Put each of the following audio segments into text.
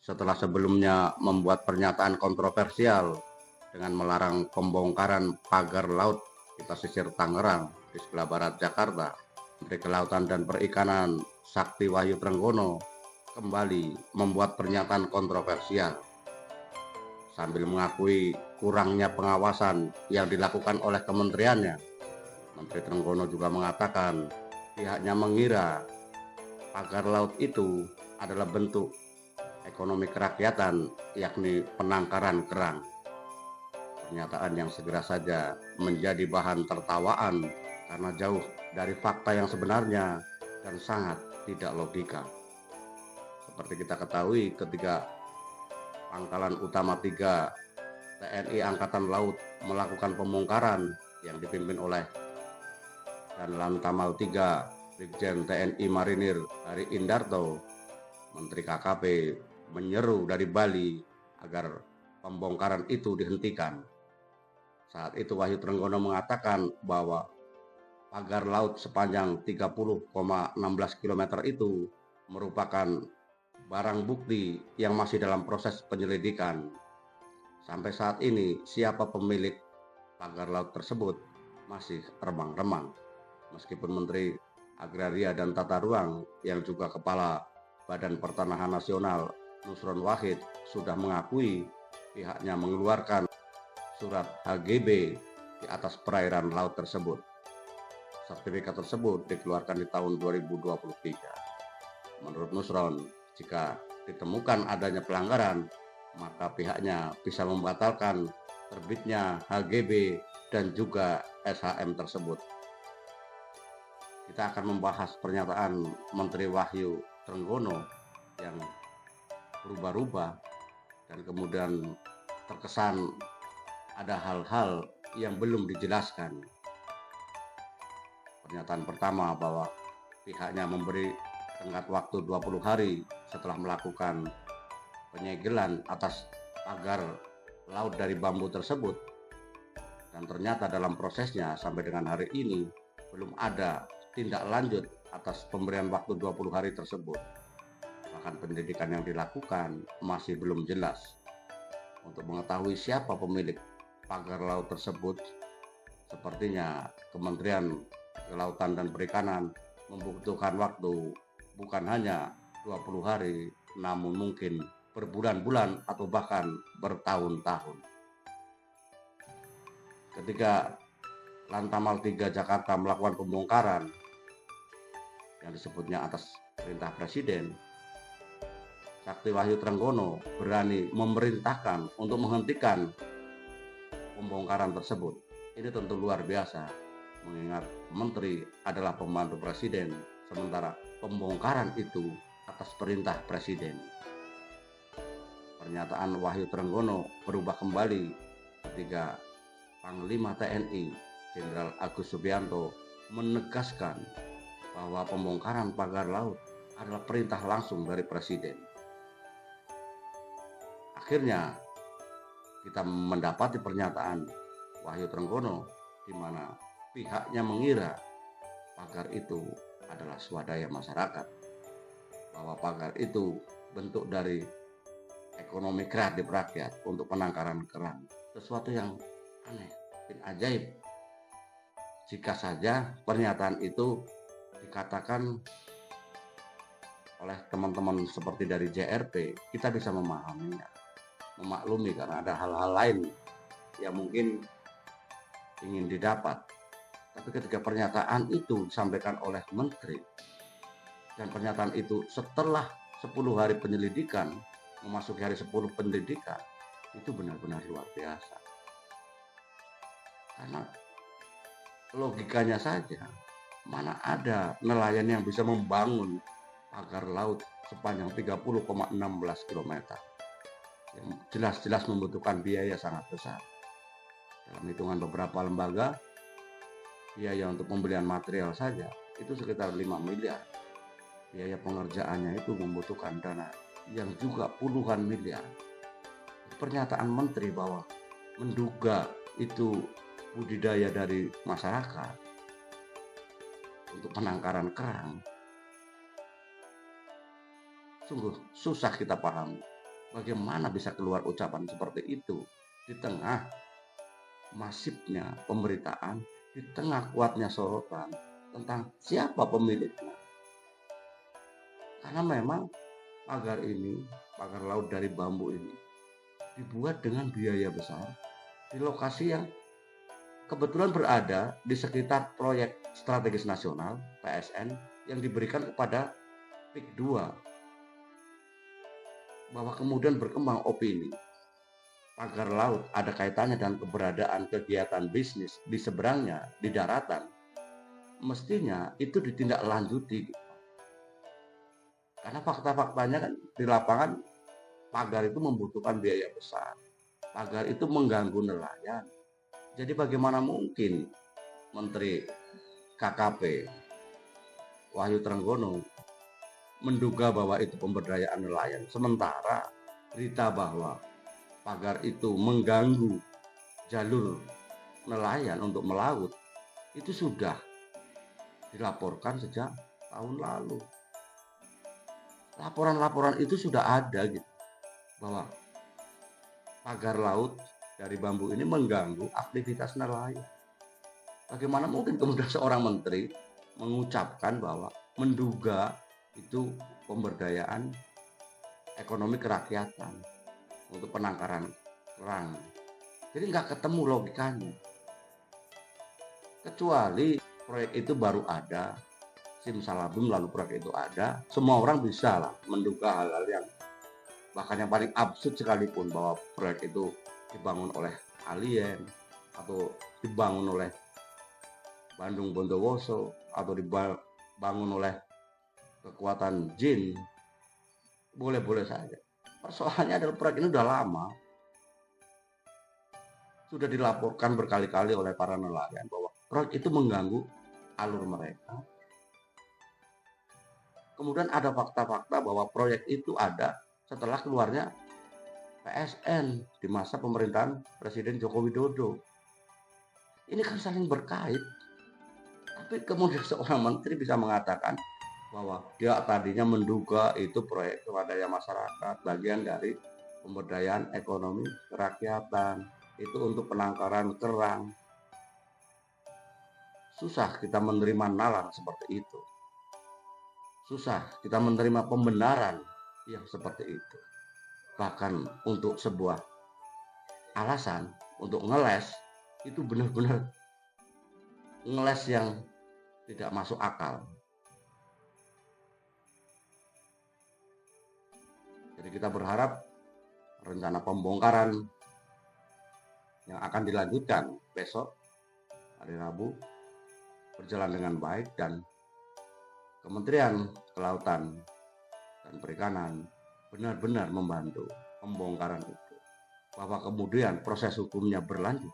setelah sebelumnya membuat pernyataan kontroversial dengan melarang pembongkaran pagar laut di pesisir Tangerang di sebelah barat Jakarta. Menteri Kelautan dan Perikanan Sakti Wahyu Trenggono kembali membuat pernyataan kontroversial sambil mengakui kurangnya pengawasan yang dilakukan oleh kementeriannya. Menteri Trenggono juga mengatakan pihaknya mengira pagar laut itu adalah bentuk ekonomi kerakyatan, yakni penangkaran kerang. Pernyataan yang segera saja menjadi bahan tertawaan karena jauh dari fakta yang sebenarnya dan sangat tidak logika. Seperti kita ketahui, ketika Pangkalan Utama 3 TNI Angkatan Laut melakukan pembongkaran yang dipimpin oleh dan Lantamal 3 Brigjen TNI Marinir Hari Indarto, Menteri KKP menyeru dari Bali agar pembongkaran itu dihentikan. Saat itu Wahyu Trenggono mengatakan bahwa pagar laut sepanjang 30,16 km itu merupakan barang bukti yang masih dalam proses penyelidikan. Sampai saat ini, siapa pemilik pagar laut tersebut masih remang-remang. Meskipun Menteri Agraria dan Tata Ruang yang juga Kepala Badan Pertanahan Nasional Nusron Wahid sudah mengakui pihaknya mengeluarkan surat HGB di atas perairan laut tersebut. Sertifikat tersebut dikeluarkan di tahun 2023. Menurut Nusron, jika ditemukan adanya pelanggaran, maka pihaknya bisa membatalkan terbitnya HGB dan juga SHM tersebut. Kita akan membahas pernyataan Menteri Wahyu Trenggono yang berubah-ubah dan kemudian terkesan ada hal-hal yang belum dijelaskan. Pernyataan pertama bahwa pihaknya memberi tenggat waktu 20 hari setelah melakukan penyegelan atas pagar laut dari bambu tersebut, dan ternyata dalam prosesnya sampai dengan hari ini belum ada tindak lanjut atas pemberian waktu 20 hari tersebut. Bahkan pendidikan yang dilakukan masih belum jelas. Untuk mengetahui siapa pemilik pagar laut tersebut, sepertinya Kementerian Kelautan dan Perikanan membutuhkan waktu bukan hanya 20 hari, namun mungkin berbulan-bulan atau bahkan bertahun-tahun. Ketika Lantamal 3 Jakarta melakukan pembongkaran yang disebutnya atas perintah Presiden, Sakti Wahyu Trenggono berani memerintahkan untuk menghentikan pembongkaran tersebut. Ini tentu luar biasa, mengingat Menteri adalah pembantu Presiden, sementara pembongkaran itu atas perintah Presiden. Pernyataan Wahyu Trenggono berubah kembali ketika Panglima TNI Jenderal Agus Subianto menegaskan bahwa pembongkaran pagar laut adalah perintah langsung dari Presiden. Akhirnya kita mendapati pernyataan Wahyu Trenggono di mana pihaknya mengira pagar itu adalah swadaya masyarakat, bahwa pagar itu bentuk dari ekonomi kreatif rakyat untuk penangkaran kerang. Sesuatu yang aneh dan ajaib. Jika saja pernyataan itu dikatakan oleh teman-teman seperti dari JRP, kita bisa memahaminya, memaklumi, karena ada hal-hal lain yang mungkin ingin didapat. Tapi ketika pernyataan itu disampaikan oleh Menteri, dan pernyataan itu setelah 10 hari penyelidikan, memasuki hari 10 penyelidikan, itu benar-benar luar biasa. Karena logikanya saja, mana ada nelayan yang bisa membangun pagar laut sepanjang 30,16 km yang jelas-jelas membutuhkan biaya sangat besar. Dalam hitungan beberapa lembaga, biaya untuk pembelian material saja itu sekitar 5 miliar. Biaya pengerjaannya itu membutuhkan dana yang juga puluhan miliar. Pernyataan Menteri bahwa menduga itu budidaya dari masyarakat untuk penangkaran kerang, sungguh susah kita pahami. Bagaimana bisa keluar ucapan seperti itu di tengah masifnya pemberitaan, di tengah kuatnya sorotan tentang siapa pemiliknya? Karena memang pagar laut dari bambu ini dibuat dengan biaya besar di lokasi yang kebetulan berada di sekitar proyek strategis nasional (PSN) yang diberikan kepada PIK 2, bahwa kemudian berkembang opini pagar laut ada kaitannya dengan keberadaan kegiatan bisnis di seberangnya, di daratan, mestinya itu ditindaklanjuti. Karena fakta-faktanya kan di lapangan pagar itu membutuhkan biaya besar. Pagar itu mengganggu nelayan. Jadi bagaimana mungkin Menteri KKP Wahyu Trenggono menduga bahwa itu pemberdayaan nelayan, sementara berita bahwa pagar itu mengganggu jalur nelayan untuk melaut itu sudah dilaporkan sejak tahun lalu. Laporan-laporan itu sudah ada gitu, bahwa pagar laut dari bambu ini mengganggu aktivitas nelayan. Bagaimana mungkin kemudian seorang menteri mengucapkan bahwa menduga itu pemberdayaan ekonomi kerakyatan untuk penangkaran kerang. Jadi nggak ketemu logikanya. Kecuali proyek itu baru ada, simsalabim lalu proyek itu ada, semua orang bisa lah menduga hal-hal yang bahkan yang paling absurd sekalipun, bahwa proyek itu dibangun oleh alien atau dibangun oleh Bandung Bondowoso atau dibangun oleh kekuatan jin, boleh-boleh saja. Persoalannya adalah proyek ini udah lama, sudah dilaporkan berkali-kali oleh para nelayan bahwa proyek itu mengganggu alur mereka. Kemudian ada fakta-fakta bahwa proyek itu ada setelah keluarnya PSN di masa pemerintahan Presiden Joko Widodo. Ini kan saling berkait. Tapi kemudian seorang menteri bisa mengatakan bahwa dia tadinya menduga itu proyek swadaya masyarakat, bagian dari pemberdayaan ekonomi kerakyatan, itu untuk penangkaran kerang. Susah kita menerima nalar seperti itu. Susah kita menerima pembenaran yang seperti itu. Bahkan untuk sebuah alasan untuk ngeles, itu benar-benar ngeles yang tidak masuk akal. Jadi kita berharap rencana pembongkaran yang akan dilanjutkan besok hari Rabu berjalan dengan baik, dan Kementerian Kelautan dan Perikanan benar-benar membantu pembongkaran itu, bahwa kemudian proses hukumnya berlanjut,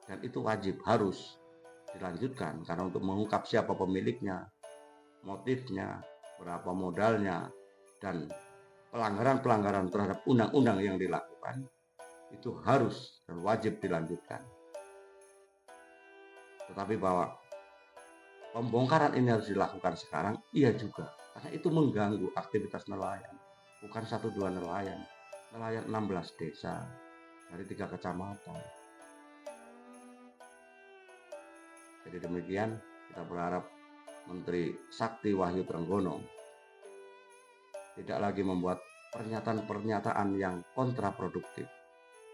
dan itu wajib harus dilanjutkan, karena untuk mengungkap siapa pemiliknya, motifnya, berapa modalnya, dan pelanggaran-pelanggaran terhadap undang-undang yang dilakukan itu harus dan wajib dilanjutkan. Tetapi bahwa pembongkaran ini harus dilakukan sekarang, iya juga, karena itu mengganggu aktivitas nelayan. Bukan 1-2 nelayan, 16 desa dari 3 kecamatan. Jadi demikian, kita berharap Menteri Sakti Wahyu Trenggono tidak lagi membuat pernyataan-pernyataan yang kontraproduktif,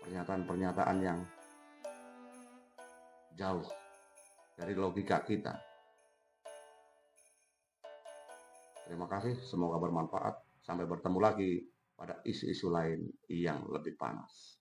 pernyataan-pernyataan yang jauh dari logika kita. Terima kasih, semoga bermanfaat. Sampai bertemu lagi pada isu-isu lain yang lebih panas.